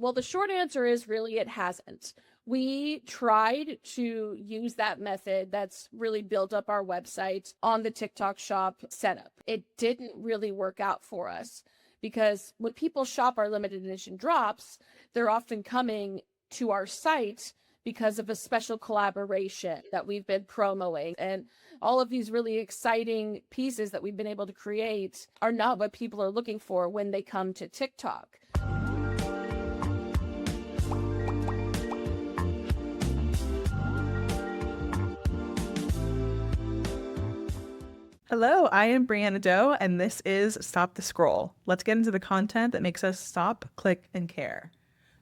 Well, the short answer is really it hasn't. We tried to use that method that's really built up our website on the TikTok shop setup. It didn't really work out for us because when people shop our limited edition drops, they're often coming to our site because of a special collaboration that we've been promoting. And all of these really exciting pieces that we've been able to create are not what people are looking for when they come to TikTok. Hello, I am Brianna Doe, and this is Stop the Scroll. Let's get into the content that makes us stop, click, and care.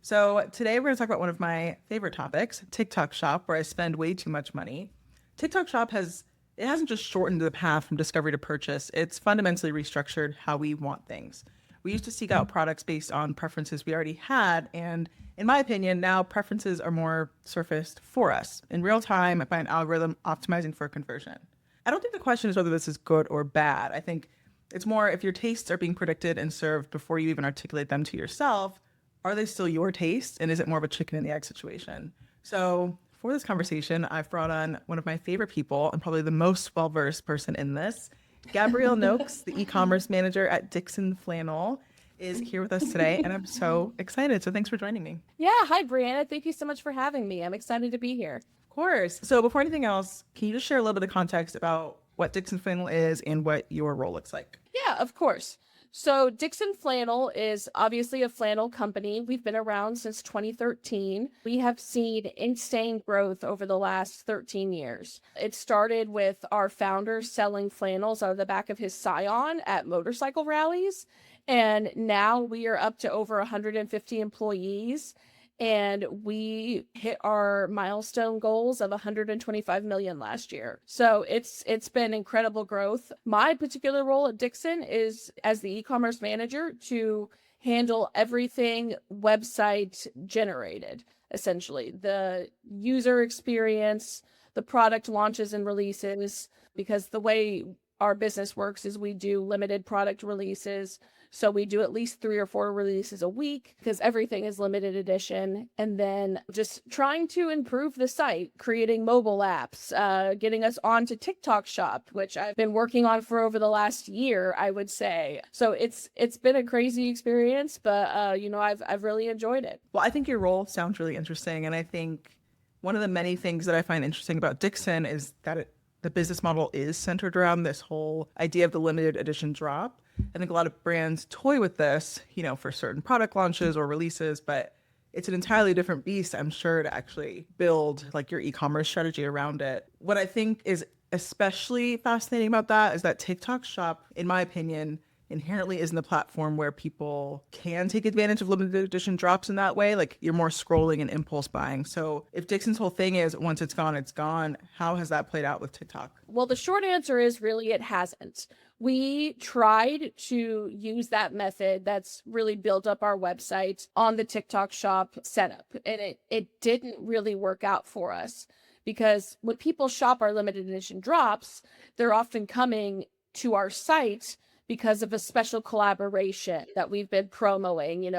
So today we're going to talk about one of my favorite topics, TikTok Shop, where I spend way too much money. TikTok Shop hasn't just shortened the path from discovery to purchase, it's fundamentally restructured how we want things. We used to seek out products based on preferences we already had, and in my opinion, now preferences are more surfaced for us in real time by an algorithm optimizing for conversion. I don't think the question is whether this is good or bad. I think it's more if your tastes are being predicted and served before you even articulate them to yourself, are they still your tastes? And is it more of a chicken and the egg situation? So for this conversation, I've brought on one of my favorite people and probably the most well-versed person in this. Gabrielle Noakes, the e-commerce manager at Dixon Flannel, is here with us today, and I'm so excited. So thanks for joining me. Yeah, hi, Brianna. Thank you so much for having me. I'm excited to be here. Of course. So before anything else, can you just share a little bit of context about what Dixon Flannel is and what your role looks like? Yeah, of course. So Dixon Flannel is obviously a flannel company. We've been around since 2013. We have seen insane growth over the last 13 years. It started with our founder selling flannels out of the back of his Scion at motorcycle rallies. And now we are up to over 150 employees. And we hit our milestone goals of 125 million last year. So it's been incredible growth. My particular role at Dixon is as the e-commerce manager to handle everything website generated, essentially. The user experience, the product launches and releases, because the way our business works is we do limited product releases. So we do at least 3 or 4 releases a week because everything is limited edition. And then just trying to improve the site, creating mobile apps, getting us onto TikTok Shop, which I've been working on for over the last year, I would say. So it's been a crazy experience, but I've really enjoyed it. Well, I think your role sounds really interesting. And I think one of the many things that I find interesting about Dixon is that the business model is centered around this whole idea of the limited edition drop. I think a lot of brands toy with this, for certain product launches or releases, but it's an entirely different beast, I'm sure, to actually build like your e-commerce strategy around it. What I think is especially fascinating about that is that TikTok Shop, in my opinion, inherently isn't a platform where people can take advantage of limited edition drops in that way. Like you're more scrolling and impulse buying. So if Dixon's whole thing is once it's gone, how has that played out with TikTok? Well, the short answer is really it hasn't. We tried to use that method that's really built up our website on the TikTok shop setup, and it didn't really work out for us because when people shop our limited edition drops, they're often coming to our site because of a special collaboration that we've been promoting.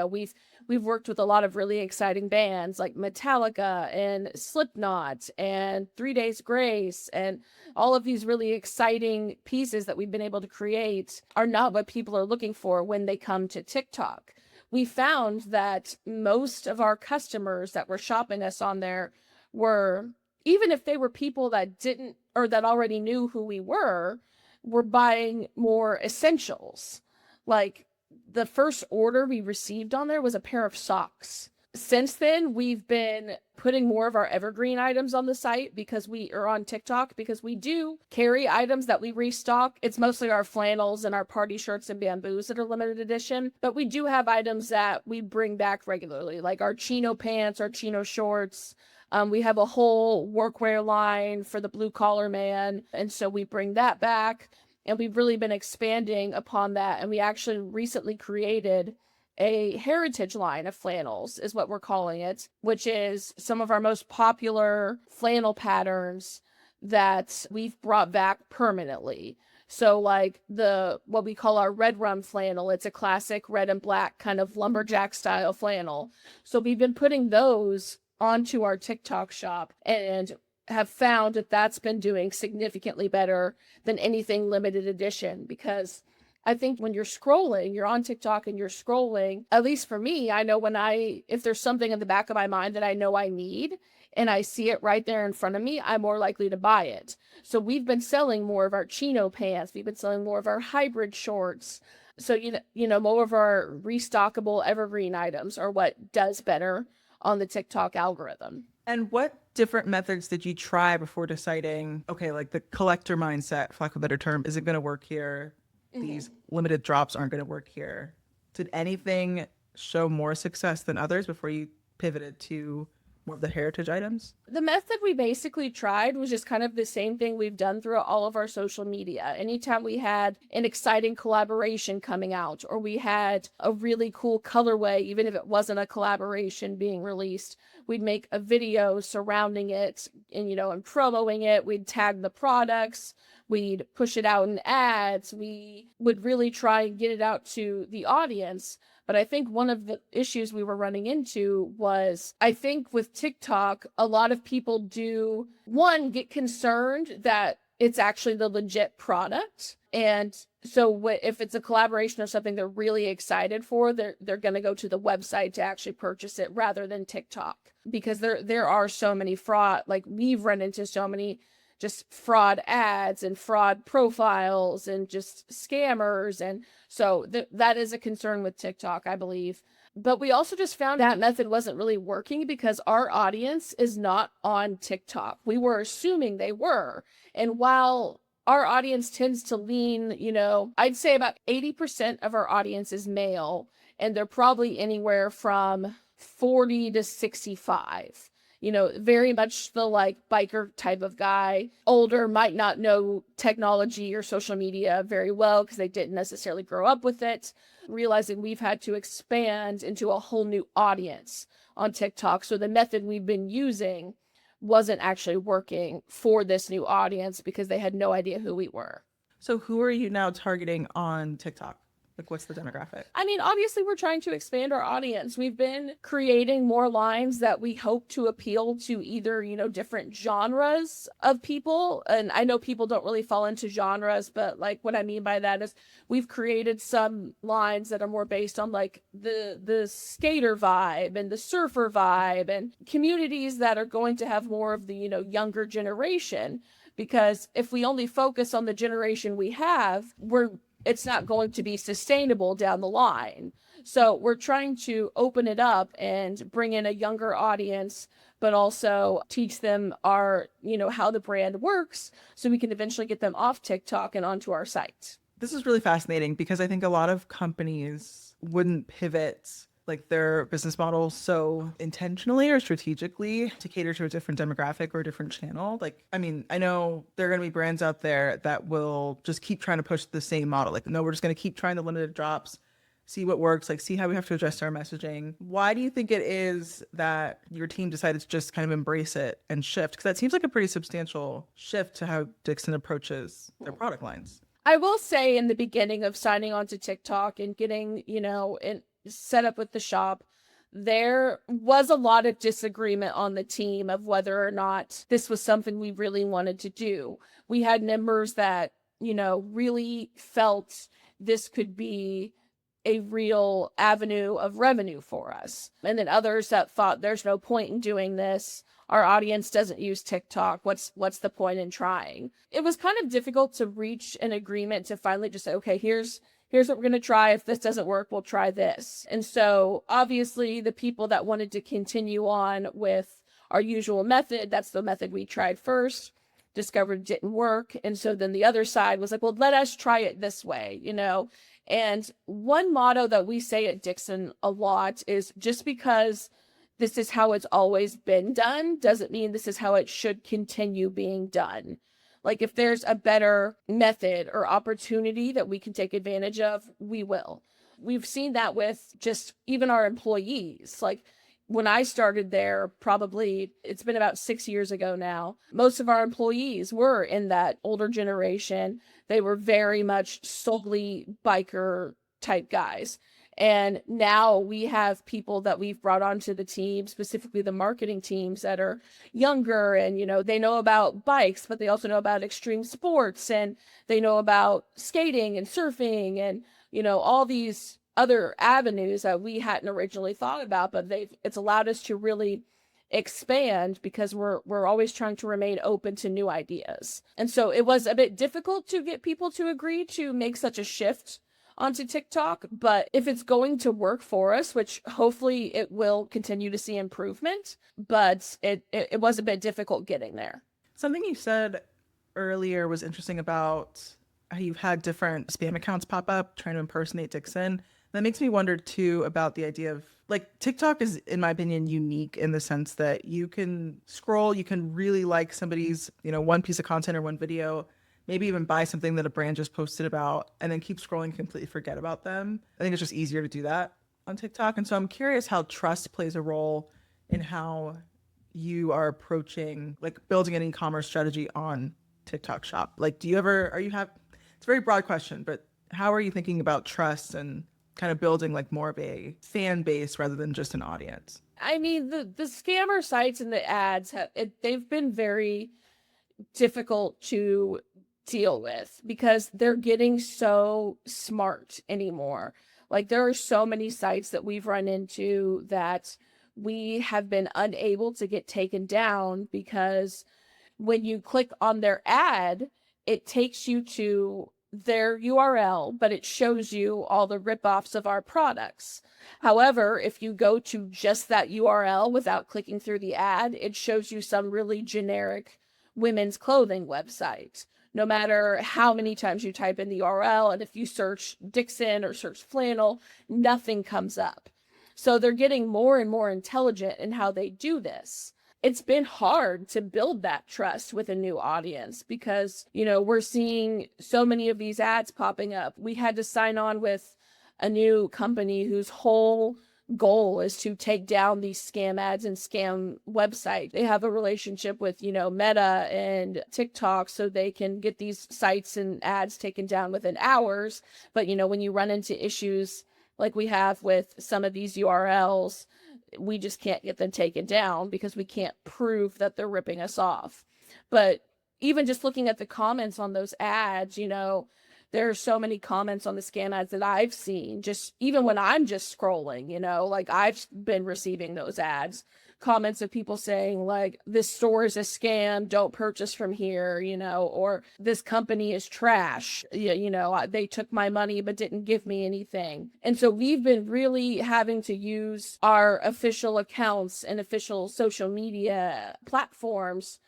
We've worked with a lot of really exciting bands like Metallica and Slipknot and 3 Days Grace, and all of these really exciting pieces that we've been able to create are not what people are looking for when they come to TikTok. We found that most of our customers that were shopping us on there were, even if they were people that didn't or that already knew who we were buying more essentials. Like the first order we received on there was a pair of socks. Since then, we've been putting more of our evergreen items on the site because we are on TikTok, because we do carry items that we restock. It's mostly our flannels and our party shirts and bamboos that are limited edition, but we do have items that we bring back regularly, like our chino pants, our chino shorts. We have a whole workwear line for the blue collar man, and so we bring that back, and we've really been expanding upon that, and we actually recently created a heritage line of flannels, is what we're calling it, which is some of our most popular flannel patterns that we've brought back permanently. So like what we call our red rum flannel, it's a classic red and black kind of lumberjack style flannel. So we've been putting those onto our TikTok shop and have found that that's been doing significantly better than anything limited edition, because I think when you're scrolling, you're on TikTok and you're scrolling, at least for me, I know if there's something in the back of my mind that I know I need and I see it right there in front of me, I'm more likely to buy it. So we've been selling more of our chino pants. We've been selling more of our hybrid shorts. So, more of our restockable evergreen items are what does better on the TikTok algorithm. And what different methods did you try before deciding, okay, like the collector mindset, for lack of a better term, isn't going to work here? These limited drops aren't going to work here. Did anything show more success than others before you pivoted to more of the heritage items? The method we basically tried was just kind of the same thing we've done throughout all of our social media. Anytime we had an exciting collaboration coming out, or we had a really cool colorway, even if it wasn't a collaboration being released, we'd make a video surrounding it and promoting it. We'd tag the products. We'd push it out in ads. We would really try and get it out to the audience. But I think one of the issues we were running into was, I think with TikTok, a lot of people get concerned that it's actually the legit product. And so if it's a collaboration or something they're really excited for, they're going to go to the website to actually purchase it rather than TikTok. Because there are so many fraud, like we've run into so many just fraud ads and fraud profiles and just scammers. And so that is a concern with TikTok, I believe. But we also just found that method wasn't really working because our audience is not on TikTok. We were assuming they were. And while our audience tends to lean, I'd say about 80% of our audience is male, and they're probably anywhere from 40 to 65. Very much the like biker type of guy. Older, might not know technology or social media very well because they didn't necessarily grow up with it. Realizing we've had to expand into a whole new audience on TikTok. So the method we've been using wasn't actually working for this new audience because they had no idea who we were. So who are you now targeting on TikTok? Like, what's the demographic? I mean, obviously, we're trying to expand our audience. We've been creating more lines that we hope to appeal to either, different genres of people. And I know people don't really fall into genres, but like what I mean by that is we've created some lines that are more based on like the skater vibe and the surfer vibe and communities that are going to have more of the, younger generation. Because if we only focus on the generation we have, it's not going to be sustainable down the line. So we're trying to open it up and bring in a younger audience, but also teach them how the brand works so we can eventually get them off TikTok and onto our site. This is really fascinating because I think a lot of companies wouldn't pivot like their business model so intentionally or strategically to cater to a different demographic or a different channel. Like, I mean, I know there are going to be brands out there that will just keep trying to push the same model. Like, no, we're just going to keep trying the limited drops, see what works, like see how we have to adjust our messaging. Why do you think it is that your team decided to just kind of embrace it and shift? Because that seems like a pretty substantial shift to how Dixon approaches their product lines. I will say in the beginning of signing on to TikTok and getting, set up with the shop, there was a lot of disagreement on the team of whether or not this was something we really wanted to do. We had members that, really felt this could be a real avenue of revenue for us. And then others that thought there's no point in doing this. Our audience doesn't use TikTok. What's the point in trying? It was kind of difficult to reach an agreement to finally just say, okay, here's what we're going to try. If this doesn't work, we'll try this. And so obviously the people that wanted to continue on with our usual method, that's the method we tried first, discovered it didn't work. And so then the other side was like, well, let us try it this way, And one motto that we say at Dixon a lot is just because this is how it's always been done doesn't mean this is how it should continue being done. Like if there's a better method or opportunity that we can take advantage of, we will. We've seen that with just even our employees. Like when I started there, probably it's been about 6 years ago now, most of our employees were in that older generation. They were very much solely biker type guys. And now we have people that we've brought onto the team, specifically the marketing teams that are younger and, they know about bikes, but they also know about extreme sports and they know about skating and surfing and, all these other avenues that we hadn't originally thought about, but it's allowed us to really expand because we're always trying to remain open to new ideas. And so it was a bit difficult to get people to agree to make such a shift onto TikTok, but if it's going to work for us, which hopefully it will continue to see improvement, but it was a bit difficult getting there. Something you said earlier was interesting about how you've had different spam accounts pop up trying to impersonate Dixon. That makes me wonder too about the idea of like TikTok is, in my opinion, unique in the sense that you can scroll, you can really like somebody's, one piece of content or one video, maybe even buy something that a brand just posted about and then keep scrolling and completely forget about them. I think it's just easier to do that on TikTok. And so I'm curious how trust plays a role in how you are approaching like building an e-commerce strategy on TikTok shop. Like, it's a very broad question, but how are you thinking about trust and kind of building like more of a fan base rather than just an audience? I mean, the scammer sites and the ads they've been very difficult to deal with because they're getting so smart anymore. Like there are so many sites that we've run into that we have been unable to get taken down because when you click on their ad, it takes you to their URL, but it shows you all the ripoffs of our products. However, if you go to just that URL without clicking through the ad, it shows you some really generic women's clothing website. No matter how many times you type in the URL, and if you search Dixon or search flannel, nothing comes up. So they're getting more and more intelligent in how they do this. It's been hard to build that trust with a new audience because, we're seeing so many of these ads popping up. We had to sign on with a new company whose whole goal is to take down these scam ads and scam websites. They have a relationship with, Meta and TikTok so they can get these sites and ads taken down within hours. But, when you run into issues like we have with some of these URLs, we just can't get them taken down because we can't prove that they're ripping us off. But even just looking at the comments on those ads, there are so many comments on the scam ads that I've seen, just even when I'm just scrolling, like I've been receiving those ads, comments of people saying like, this store is a scam, don't purchase from here, or this company is trash, they took my money but didn't give me anything. And so we've been really having to use our official accounts and official social media platforms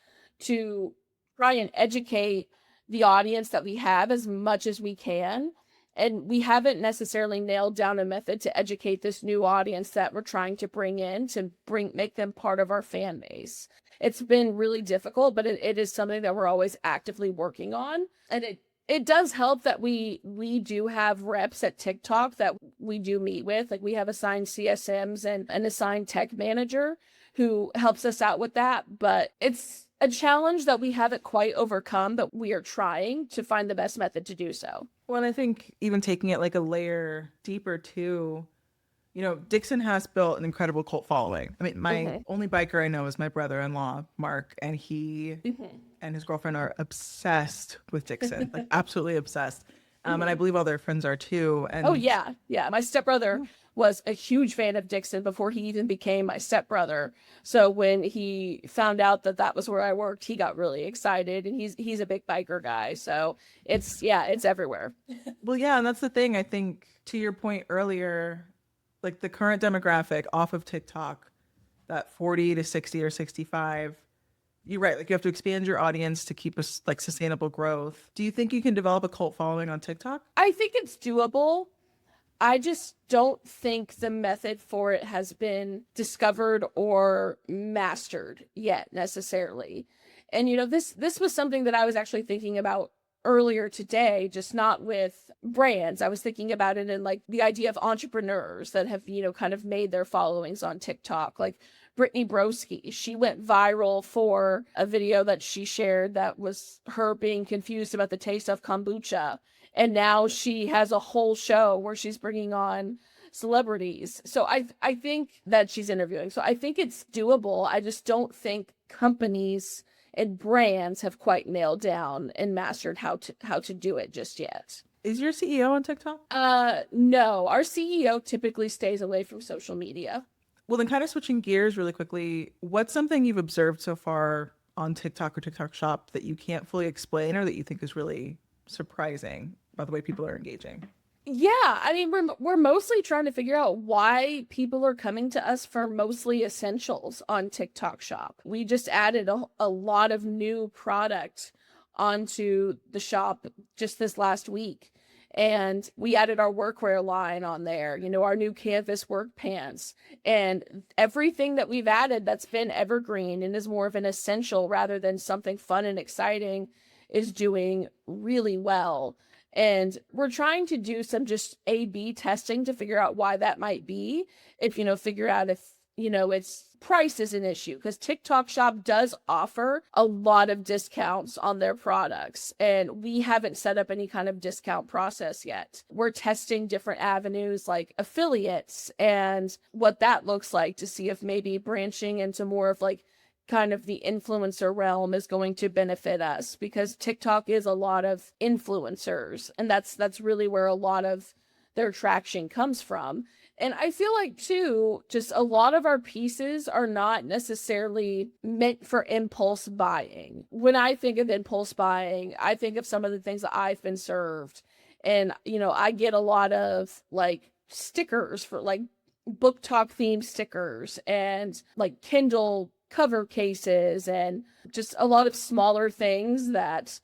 to try and educate the audience that we have as much as we can. And we haven't necessarily nailed down a method to educate this new audience that we're trying to bring in to make them part of our fan base. It's been really difficult, but it is something that we're always actively working on. And it does help that we do have reps at TikTok that we do meet with. Like we have assigned CSMs and an assigned tech manager who helps us out with that. But it's a challenge that we haven't quite overcome, but we are trying to find the best method to do so. Well, and I think even taking it like a layer deeper too, Dixon has built an incredible cult following. I mean, my only biker I know is my brother-in-law, Mark, and he and his girlfriend are obsessed with Dixon, like absolutely obsessed. And I believe all their friends are too. And oh yeah. My stepbrother was a huge fan of Dixon before he even became my stepbrother. So when he found out that that was where I worked, he got really excited, and he's a big biker guy. So it's everywhere. Well, yeah, and that's the thing. I think to your point earlier, like the current demographic off of TikTok, that 40 to 60 or 65, you're right. Like you have to expand your audience to keep us like sustainable growth. Do you think you can develop a cult following on TikTok? I think it's doable. I just don't think the method for it has been discovered or mastered yet necessarily. And this was something that I was actually thinking about earlier today, just not with brands. I was thinking about it in like the idea of entrepreneurs that have, kind of made their followings on TikTok. Like Brittany Broski, she went viral for a video that she shared that was her being confused about the taste of kombucha. And now she has a whole show where she's bringing on celebrities. So I think that she's interviewing. So I think it's doable. I just don't think companies and brands have quite nailed down and mastered how to do it just yet. Is your CEO on TikTok? No, our CEO typically stays away from social media. Well, then kind of switching gears really quickly, what's something you've observed so far on TikTok or TikTok Shop that you can't fully explain or that you think is really surprising about the way people are engaging? Yeah, I mean, we're mostly trying to figure out why people are coming to us for mostly essentials on TikTok Shop. We just added a lot of new product onto the shop just this last week. And we added our workwear line on there, our new canvas work pants, and everything that we've added that's been evergreen and is more of an essential rather than something fun and exciting is doing really well. And we're trying to do some just A/B testing to figure out why that might be. If, figure out if, its price is an issue, because TikTok Shop does offer a lot of discounts on their products. And we haven't set up any kind of discount process yet. We're testing different avenues like affiliates and what that looks like to see if maybe branching into more of like kind of the influencer realm is going to benefit us, because TikTok is a lot of influencers, and that's really where a lot of their traction comes from. And I feel like too, just a lot of our pieces are not necessarily meant for impulse buying. When I think of impulse buying, I think of some of the things that I've been served. And, I get a lot of like stickers for like book talk themed stickers and like Kindle cover cases and just a lot of smaller things that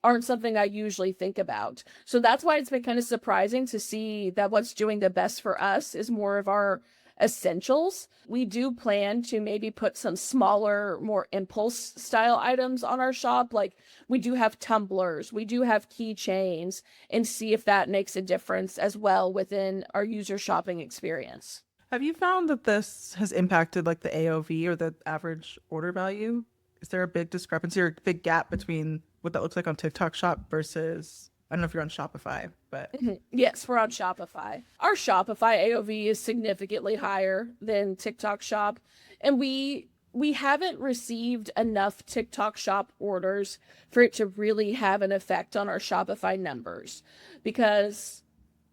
aren't something I usually think about. So that's why it's been kind of surprising to see that what's doing the best for us is more of our essentials. We do plan to maybe put some smaller, more impulse style items on our shop. Like we do have tumblers, we do have keychains, and see if that makes a difference as well within our user shopping experience. Have you found that this has impacted like the AOV or the average order value? Is there a big discrepancy or a big gap between what that looks like on TikTok Shop versus, I don't know if you're on Shopify, but Yes, we're on Shopify. Our Shopify AOV is significantly higher than TikTok Shop, and we haven't received enough TikTok Shop orders for it to really have an effect on our Shopify numbers, because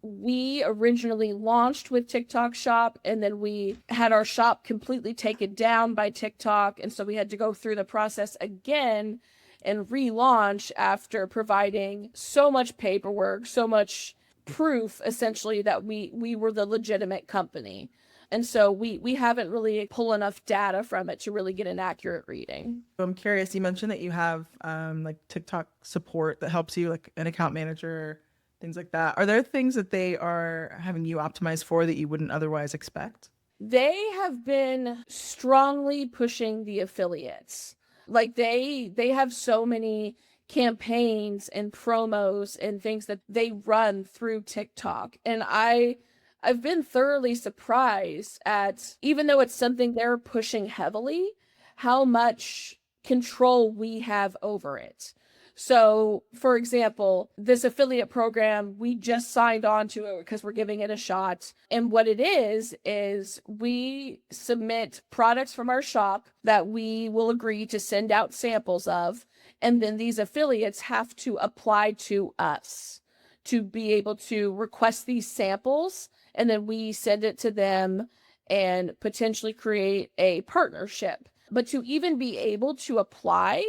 we originally launched with TikTok Shop and then we had our shop completely taken down by TikTok. And so we had to go through the process again and relaunch after providing so much paperwork, so much proof essentially that we were the legitimate company. And so we haven't really pulled enough data from it to really get an accurate reading. I'm curious, you mentioned that you have like TikTok support that helps you, like an account manager, things like that. Are there things that they are having you optimize for that you wouldn't otherwise expect? They have been strongly pushing the affiliates. Like they have so many campaigns and promos and things that they run through TikTok. And I've been thoroughly surprised at, even though it's something they're pushing heavily, how much control we have over it. So, for example, this affiliate program, we just signed on to it because we're giving it a shot. And what it is we submit products from our shop that we will agree to send out samples of. And then these affiliates have to apply to us to be able to request these samples. And then we send it to them and potentially create a partnership. But to even be able to apply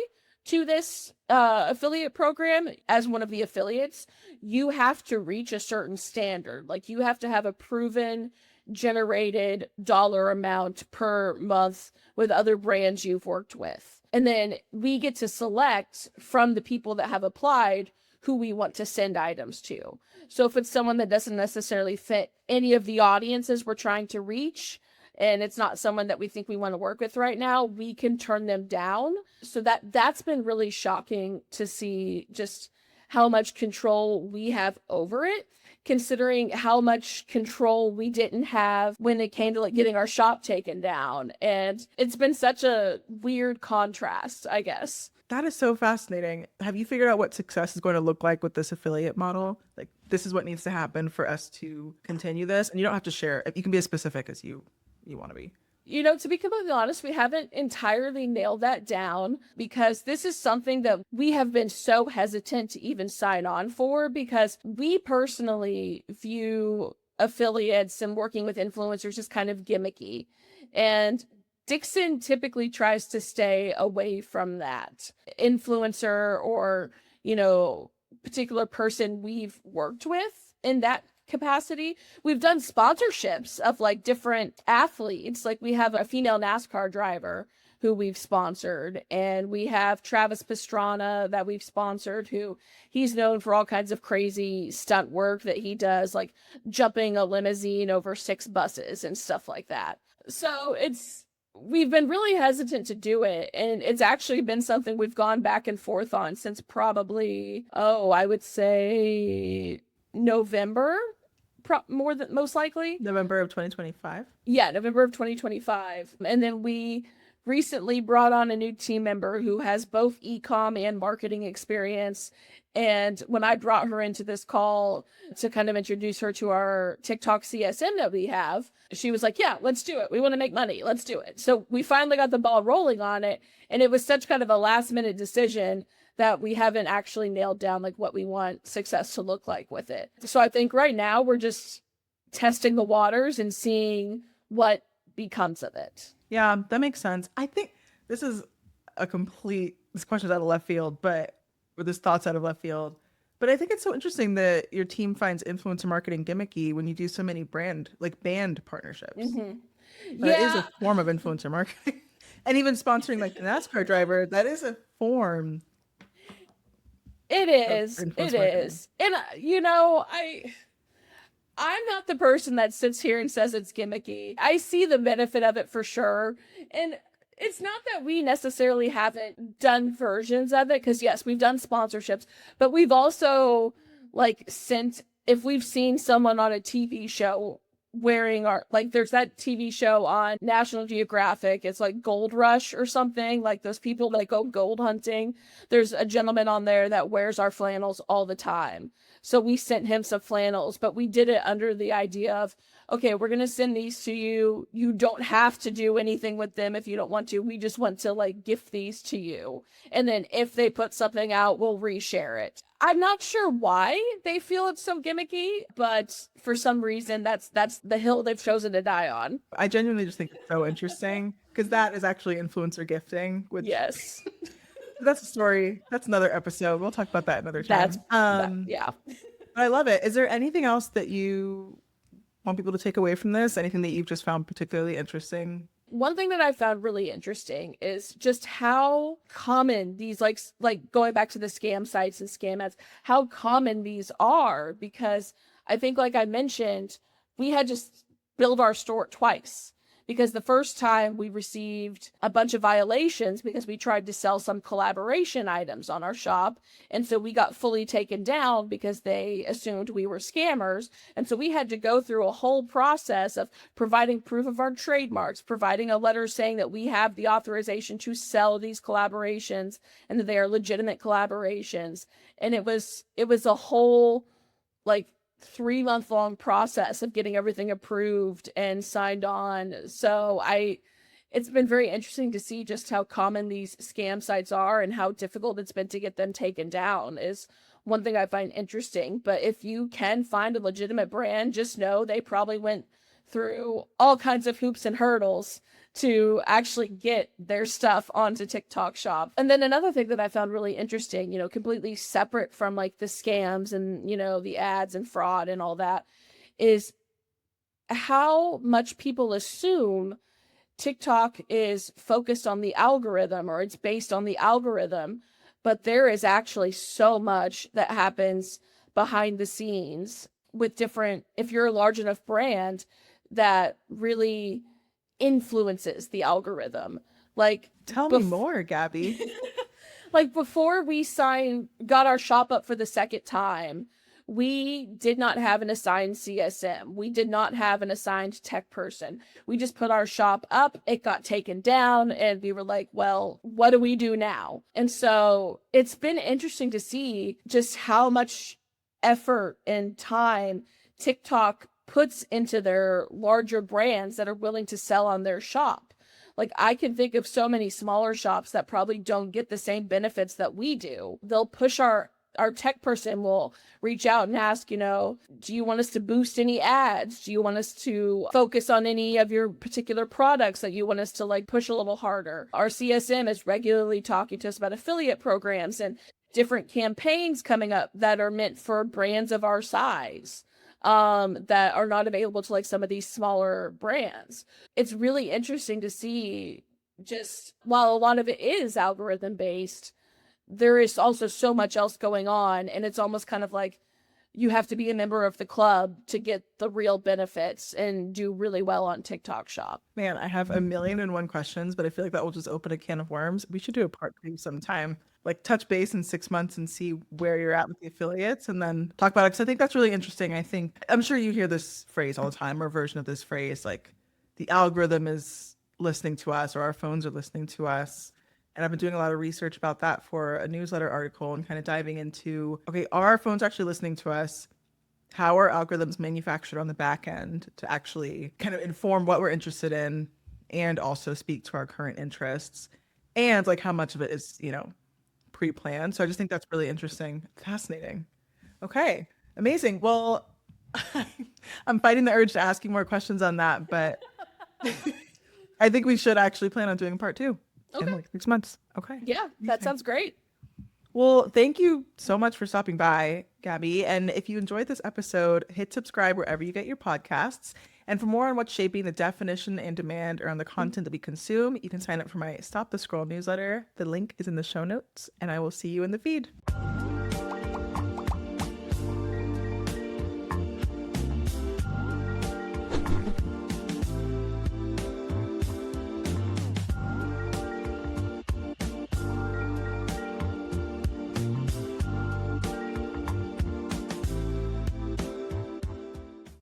to this affiliate program as one of the affiliates, you have to reach a certain standard. Like you have to have a proven generated dollar amount per month with other brands you've worked with. And then we get to select from the people that have applied who we want to send items to. So if it's someone that doesn't necessarily fit any of the audiences we're trying to reach, and it's not someone that we think we want to work with right now, we can turn them down. So that's been really shocking to see just how much control we have over it, considering how much control we didn't have when it came to like getting our shop taken down. And it's been such a weird contrast, I guess. That is so fascinating. Have you figured out what success is going to look like with this affiliate model? Like, this is what needs to happen for us to continue this. And you don't have to share. You can be as specific as you want to be. To be completely honest, we haven't entirely nailed that down because this is something that we have been so hesitant to even sign on for, because we personally view affiliates and working with influencers as kind of gimmicky. And Dixon typically tries to stay away from that influencer or, particular person we've worked with in that capacity. We've done sponsorships of like different athletes. Like we have a female NASCAR driver who we've sponsored, and we have Travis Pastrana that we've sponsored, who he's known for all kinds of crazy stunt work that he does, like jumping a limousine over 6 buses and stuff like that. So we've been really hesitant to do it, and it's actually been something we've gone back and forth on since probably, I would say November, most likely. November of 2025? Yeah, November of 2025. And then we recently brought on a new team member who has both e-com and marketing experience. And when I brought her into this call to kind of introduce her to our TikTok CSM that we have, she was like, yeah, let's do it. We want to make money. Let's do it. So we finally got the ball rolling on it. And it was such kind of a last minute decision that we haven't actually nailed down like what we want success to look like with it. So I think right now we're just testing the waters and seeing what becomes of it. Yeah, that makes sense. I think this question's out of left field, or this thought's out of left field. But I think it's so interesting that your team finds influencer marketing gimmicky when you do so many band partnerships. Mm-hmm. That is a form of influencer marketing. And even sponsoring like the NASCAR driver, that is a form. It is. And I'm not the person that sits here and says it's gimmicky. I see the benefit of it for sure. And it's not that we necessarily haven't done versions of it, because yes, we've done sponsorships, but we've also if we've seen someone on a TV show wearing there's that TV show on National Geographic, it's like Gold Rush or something, like those people that go gold hunting. There's a gentleman on there that wears our flannels all the time. So we sent him some flannels, but we did it under the idea of, okay, we're going to send these to you. You don't have to do anything with them if you don't want to. We just want to gift these to you. And then if they put something out, we'll reshare it. I'm not sure why they feel it's so gimmicky, but for some reason that's the hill they've chosen to die on. I genuinely just think it's so interesting, because that is actually influencer gifting. Yes. That's a story. That's another episode. We'll talk about that another time. Yeah. But I love it. Is there anything else that you want people to take away from this? Anything that you've just found particularly interesting? One thing that I found really interesting is just how common these like going back to the scam sites and scam ads, how common these are, because I think, like I mentioned, we had to build our store twice. Because the first time we received a bunch of violations because we tried to sell some collaboration items on our shop. And so we got fully taken down because they assumed we were scammers. And so we had to go through a whole process of providing proof of our trademarks, providing a letter saying that we have the authorization to sell these collaborations and that they are legitimate collaborations. And it was a whole 3-month-long process of getting everything approved and signed on. So it's been very interesting to see just how common these scam sites are and how difficult it's been to get them taken down is one thing I find interesting. But if you can find a legitimate brand, just know they probably went through all kinds of hoops and hurdles to actually get their stuff onto TikTok Shop. And then another thing that I found really interesting, completely separate from the scams and, the ads and fraud and all that, is how much people assume TikTok is focused on the algorithm or it's based on the algorithm. But there is actually so much that happens behind the scenes with if you're a large enough brand that really influences the algorithm. Like, Tell me bef- more, Gabby. like before we got our shop up for the second time, we did not have an assigned CSM. We did not have an assigned tech person. We just put our shop up, it got taken down, and we were like, well, what do we do now? And so it's been interesting to see just how much effort and time TikTok puts into their larger brands that are willing to sell on their shop. Like, I can think of so many smaller shops that probably don't get the same benefits that we do. They'll push our tech person will reach out and ask, do you want us to boost any ads? Do you want us to focus on any of your particular products that you want us to like push a little harder? Our CSM is regularly talking to us about affiliate programs and different campaigns coming up that are meant for brands of our size, that are not available to like some of these smaller brands. It's really interesting to see, just while a lot of it is algorithm based, there is also so much else going on, and it's almost kind of like you have to be a member of the club to get the real benefits and do really well on TikTok Shop. Man, I have a million and one questions, but I feel like that will just open a can of worms. We should do a part two sometime, like touch base in 6 months and see where you're at with the affiliates and then talk about it. Because I think that's really interesting. I'm sure you hear this phrase all the time, or a version of this phrase, like the algorithm is listening to us or our phones are listening to us. And I've been doing a lot of research about that for a newsletter article and kind of diving into, okay, are our phones actually listening to us? How are algorithms manufactured on the back end to actually kind of inform what we're interested in and also speak to our current interests? And like how much of it is, pre-planned. So I just think that's really interesting. Fascinating. Okay. Amazing. Well, I'm fighting the urge to ask you more questions on that, but I think we should actually plan on doing part two in Okay. like 6 months. Okay. Yeah, that sounds great. Well, thank you so much for stopping by, Gabby. And if you enjoyed this episode, hit subscribe wherever you get your podcasts. And for more on what's shaping the definition and demand around the content that we consume, you can sign up for my Stop the Scroll newsletter. The link is in the show notes, and I will see you in the feed.